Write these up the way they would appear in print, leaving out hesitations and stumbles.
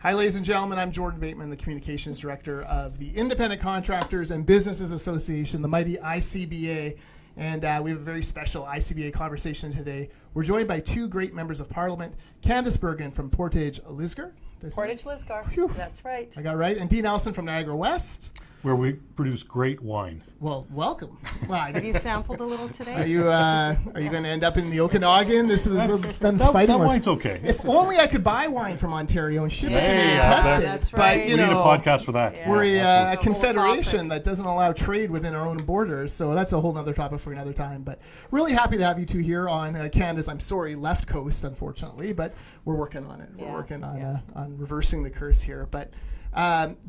Hi, ladies and gentlemen. I'm Jordan Bateman, the Communications Director of the Independent Contractors and Businesses Association, the mighty ICBA. And we have a very special ICBA conversation today. We're joined by two great members of Parliament, Candice Bergen from Portage Lisgar. Portage Lisgar, that's right. I got it right. And Dean Allison from Niagara West. Where we produce great wine. Well, welcome. Have you sampled a little today? Are you going to end up in the Okanagan? This is fighting. That wine's okay. If only I could buy wine from Ontario and ship it to me and test it. That's right. But, we need a podcast for that. We're a confederation that doesn't allow trade within our own borders, so that's a whole other topic for another time. But really happy to have you two here on Canada's, I'm sorry, left coast, unfortunately, but we're working on it. We're working on reversing the curse here. But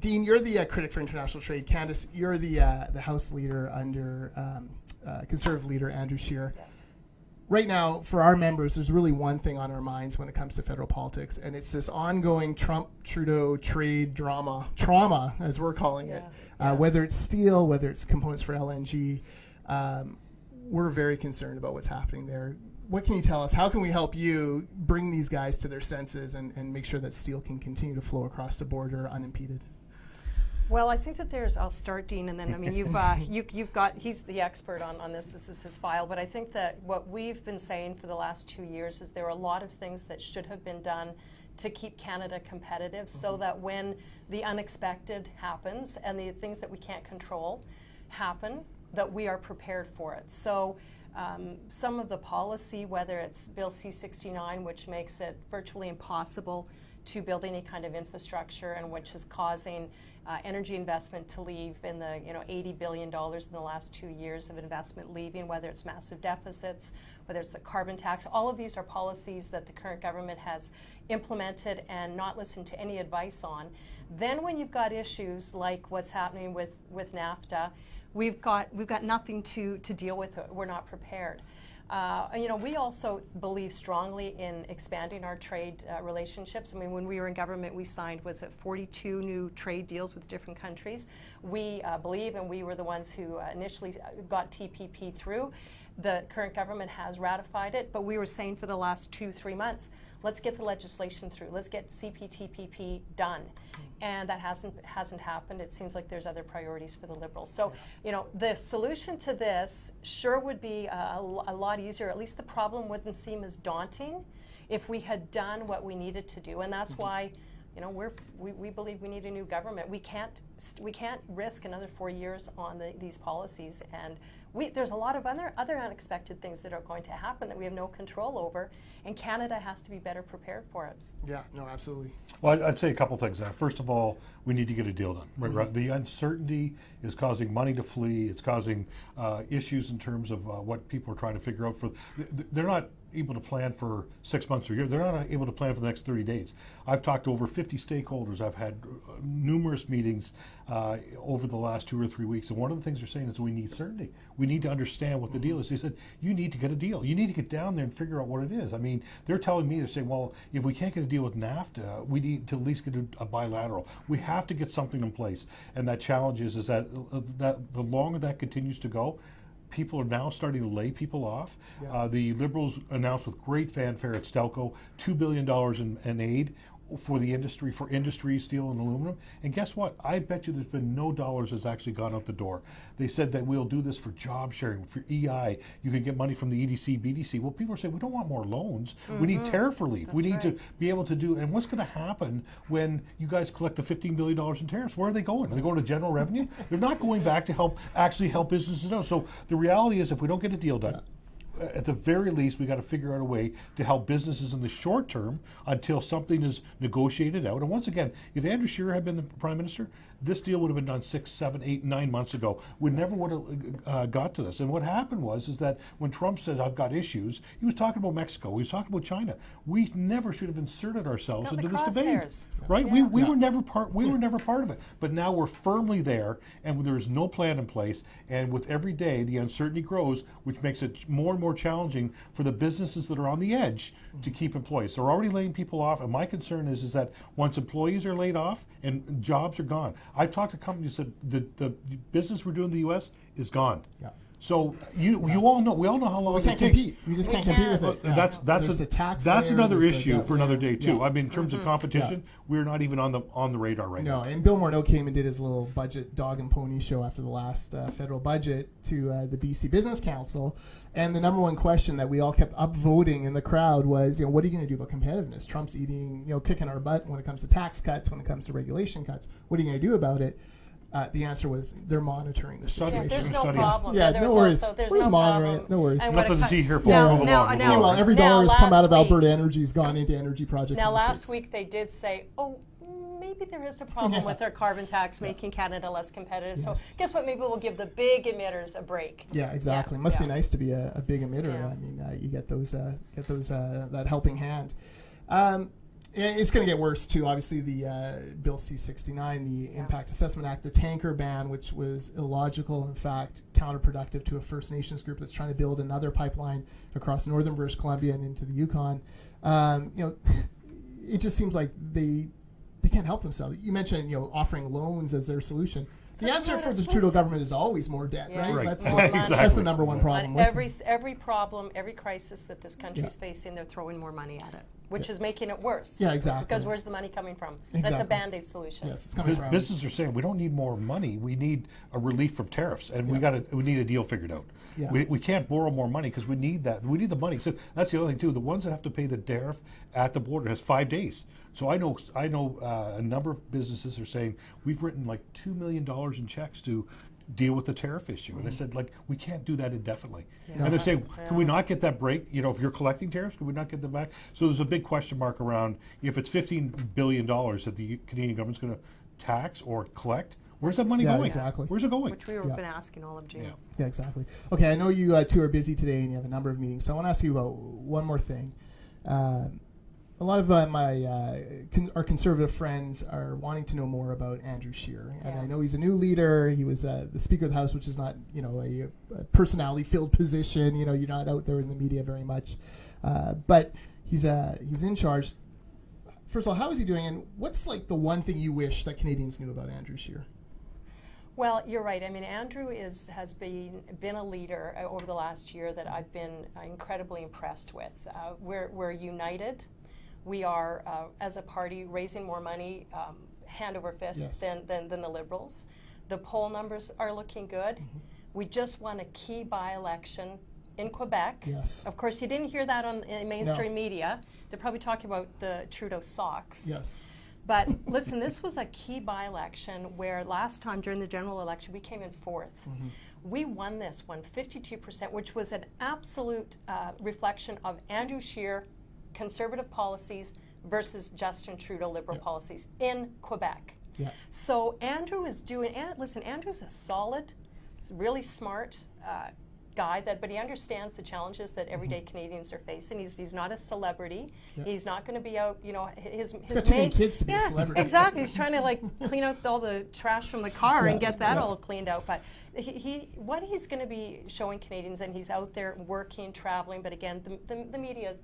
Dean, you're the critic for international trade. Candice, you're the House leader under Conservative leader Andrew Scheer. Yeah. Right now, for our members, there's really one thing on our minds when it comes to federal politics, and it's this ongoing Trump-Trudeau trade trauma, as we're calling it. Whether it's steel, whether it's components for LNG, we're very concerned about what's happening there. What can you tell us? How can we help you bring these guys to their senses and make sure that steel can continue to flow across the border unimpeded? Well, I think that I'll start, Dean, and then, I mean, you've got, he's the expert on this is his file, but I think that what we've been saying for the last 2 years is there are a lot of things that should have been done to keep Canada competitive so that when the unexpected happens and the things that we can't control happen, that we are prepared for it. So some of the policy, whether it's Bill C-69, which makes it virtually impossible to build any kind of infrastructure and which is causing energy investment to leave in the $80 billion in the last 2 years of investment leaving, whether it's massive deficits, whether it's the carbon tax. All of these are policies that the current government has implemented and not listened to any advice on. Then when you've got issues like what's happening with NAFTA, we've got nothing to deal with it. We're not prepared. We also believe strongly in expanding our trade relationships. I mean, when we were in government, we signed, 42 new trade deals with different countries. We believe, and we were the ones who initially got TPP through. The current government has ratified it, but we were saying for the last 2-3 months, let's get the legislation through. Let's get CPTPP done. And that hasn't happened. It seems like there's other priorities for the Liberals. So, the solution to this sure would be a lot easier. At least the problem wouldn't seem as daunting if we had done what we needed to do. And that's why, we believe we need a new government. We can't risk another 4 years on these policies. And there's a lot of other unexpected things that are going to happen that we have no control over, and Canada has to be better prepared for it. Yeah, no, absolutely. Well, I'd say a couple things. First of all, we need to get a deal done. Right? The uncertainty is causing money to flee. It's causing issues in terms of what people are trying to figure out. They're not able to plan for 6 months or a year. They're not able to plan for the next 30 days. I've talked to over 50 stakeholders. I've had numerous meetings over the last 2 or 3 weeks. And one of the things they're saying is we need certainty. We need to understand what the deal is. They said, you need to get a deal. You need to get down there and figure out what it is. I mean, they're telling me, they're saying, well, if we can't get a deal with NAFTA, we need to at least get a bilateral. We have to get something in place. And that challenge is that the longer that continues to go, people are now starting to lay people off. Yeah. The Liberals announced with great fanfare at Stelco $2 billion in aid for the industry, for industry, steel and aluminum. And guess what? I bet you there's been no dollars that's actually gone out the door. They said that we'll do this for job sharing, for EI. You can get money from the EDC, BDC. Well, people are saying we don't want more loans. We need tariff relief. That's we need to be able to do, and what's going to happen when you guys collect the $15 billion in tariffs? Where are they going? Are they going to general revenue? They're not going back to actually help businesses out. So the reality is if we don't get a deal done, at the very least, we got to figure out a way to help businesses in the short term until something is negotiated out. And once again, if Andrew Scheer had been the Prime Minister, this deal would have been done 6, 7, 8, 9 months ago. We never would have got to this. And what happened is that when Trump said, I've got issues, he was talking about Mexico, he was talking about China. We never should have inserted ourselves into this debate. Right? Yeah. We were never part of it. But now we're firmly there, and there is no plan in place. And with every day, the uncertainty grows, which makes it more and more challenging for the businesses that are on the edge to keep employees. They're already laying people off, and my concern is that once employees are laid off and jobs are gone, I've talked to companies that the business we're doing in the U.S. is gone. Yeah. So we all know how long We it can't takes. compete. We just We can't compete with can't. it. Yeah. There's the tax that's layer, another there's issue for another day too. Yeah. I mean, in terms of competition, we're not even on the radar right No, now. and Bill Morneau came and did his little budget dog and pony show after the last federal budget to the BC Business Council, and the number one question that we all kept upvoting in the crowd was, what are you going to do about competitiveness? Trump's kicking our butt when it comes to tax cuts, when it comes to regulation cuts. What are you going to do about it? The answer was they're monitoring the situation. Yeah, there's no Study. problem. Yeah, There no was worries. also- there's We're just no monitoring problem. it. No worries. And when Nothing it to see co- here. Now- Move now- along. now- Move Well, along. every Now, dollar has come out of last week- Alberta Energy's gone into energy projects. Now, in the last States. week they did say, maybe there is a problem with their carbon tax making Canada less competitive. Yes. So guess what? Maybe we'll give the big emitters a break. Yeah, exactly. Must be nice to be a big emitter. Yeah. I mean, you get those that helping hand. It's going to get worse too. Obviously, the Bill C-69, the Impact Assessment Act, the tanker ban, which was illogical, in fact, counterproductive to a First Nations group that's trying to build another pipeline across northern British Columbia and into the Yukon. It just seems like they can't help themselves. You mentioned offering loans as their solution. The answer for the Trudeau government is always more debt, Yeah. right? Right. That's, More money. that's the number one problem. On with every problem, every crisis that this country is facing, they're throwing more money at it, which is making it worse. Yeah, exactly. Because where's the money coming from? That's Exactly. a Band-Aid solution. Yes, it's coming from. Businesses are saying we don't need more money. We need a relief from tariffs, and we need a deal figured out. Yeah. We can't borrow more money because we need that. We need the money. So that's the other thing too. The ones that have to pay the tariff at the border has 5 days. So I know a number of businesses are saying we've written like $2 million in checks to deal with the tariff issue, and I said we can't do that indefinitely. And they're saying, can we not get that break? If you're collecting tariffs, can we not get them back? So there's a big question mark around if it's $15 billion that the Canadian government's going to tax or collect. Where's that money going? Exactly. Where's it going? Which we have been asking all of June. Yeah. Yeah, exactly. Okay, I know you two are busy today and you have a number of meetings, so I want to ask you about one more thing. A lot of our conservative friends are wanting to know more about Andrew Scheer, and I know he's a new leader. He was the Speaker of the House, which is not a personality-filled position. You're not out there in the media very much, but he's in charge. First of all, how is he doing, and what's the one thing you wish that Canadians knew about Andrew Scheer? Well, you're right. I mean, Andrew has been a leader over the last year that I've been incredibly impressed with. We're united. We are, as a party, raising more money hand over fist than the Liberals. The poll numbers are looking good. Mm-hmm. We just won a key by-election in Quebec. Yes. Of course, you didn't hear that in mainstream media. They're probably talking about the Trudeau socks. Yes. But listen, this was a key by-election where last time during the general election we came in fourth. Mm-hmm. We won this one 52%, which was an absolute reflection of Andrew Scheer conservative policies versus Justin Trudeau liberal policies in Quebec. Yeah. So Andrew is doing, listen, Andrew's a solid, really smart guy, but he understands the challenges that everyday Canadians are facing. He's not a celebrity. Yep. He's not going to be out, his got too many kids to be a celebrity. Exactly. He's trying to clean out all the trash from the car and get that all cleaned out. But what he's going to be showing Canadians, and he's out there working, traveling, but again, the media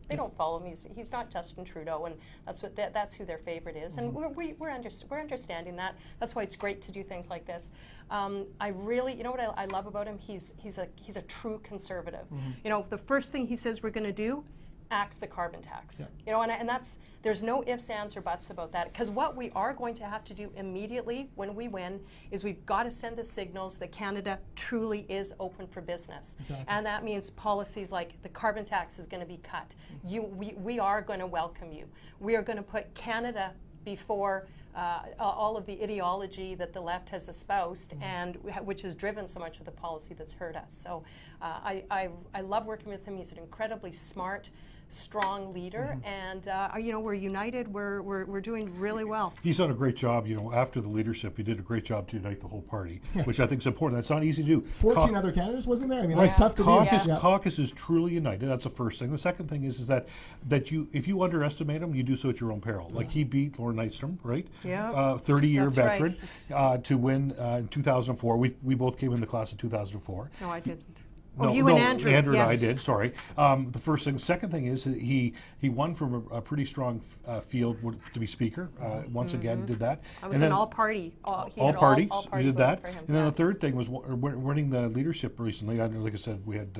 they don't follow him. He's not Justin Trudeau, and that's who their favorite is. And we're understanding that. That's why it's great to do things like this. I really, what I love about him, he's a true conservative. The first thing he says we're going to do, axe the carbon tax. And that's, there's no ifs, ands, or buts about that, because what we are going to have to do immediately when we win is we've got to send the signals that Canada truly is open for business. Exactly. And that means policies like the carbon tax is going to be cut. We are going to welcome you. We are going to put Canada before all of the ideology that the left has espoused, and which has driven so much of the policy that's hurt us. So I love working with him. He's an incredibly smart, strong leader, and we're united. We're doing really well. He's done a great job. After the leadership, he did a great job to unite the whole party, which I think is important. That's not easy to do. 14 other candidates, wasn't there? I mean, that's tough to do. Caucus is truly united. That's the first thing. The second thing is that if you underestimate him, you do so at your own peril. Like he beat Lord Nystrom, right? Yeah. 30-year That's veteran to win in 2004. We both came in the class of 2004. No, I didn't. Oh, you and Andrew. Andrew and I yes. did. Sorry. The first thing. Second thing is he won from a pretty strong field to be speaker. Once again, did that. I was and an then all-party. all parties. All-party You did that. vote for him. And then Yeah. the third thing was winning the leadership recently. Like I said, we had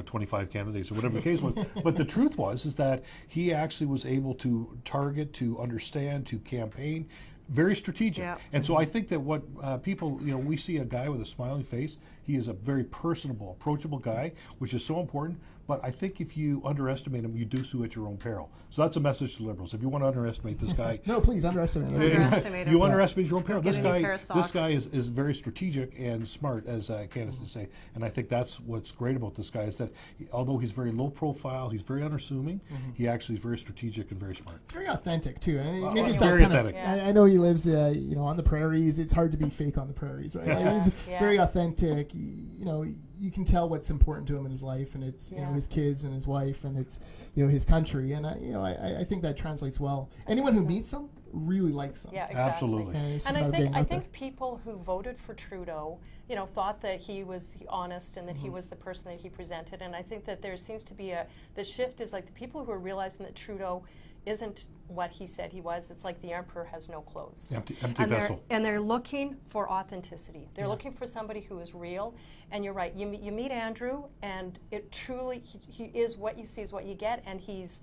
25 candidates or whatever the case was. But the truth is that he actually was able to target, to understand, to campaign. Very strategic. Yeah. And so I think that what people, we see a guy with a smiling face. He is a very personable, approachable guy, which is so important. But I think if you underestimate him, you do so at your own peril. So that's a message to Liberals. If you want to underestimate this guy, No, please underestimate him. Underestimate him. you underestimate your own peril. Get This a new guy, pair of this socks. guy is very strategic and smart, as Candice would say. And I think that's what's great about this guy is that although he's very low profile, he's very unassuming. He actually is very strategic and very smart. It's very authentic too. I mean, Well, maybe it's very that kind of. authentic. I know he lives, on the prairies. It's hard to be fake on the prairies, right? Like, he's Yeah. very authentic. You can tell what's important to him in his life, and it's Yeah. his kids and his wife, and it's his country, and I think that translates well. Anyone who meets him really likes him. Yeah, exactly. Absolutely. And it's just And about I getting think out there. people who voted for Trudeau, thought that he was honest and that he was the person that he presented. And I think that there seems to be the shift is like the people who are realizing that Trudeau isn't what he said he was. It's like the emperor has no clothes. Empty And vessel. they're looking for authenticity. They're looking for somebody who is real. And you're right. You meet Andrew, and it truly he is what you see is what you get, and he's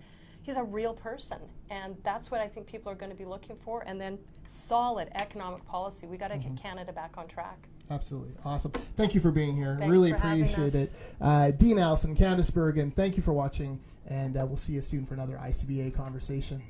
a real person, and that's what I think people are going to be looking for. And then solid economic policy. We got to get Canada back on track. Absolutely. Awesome. Thank you for being here. Thanks really for having appreciate us. it. Dean Allison, Candice Bergen, thank you for watching, and we'll see you soon for another ICBA conversation.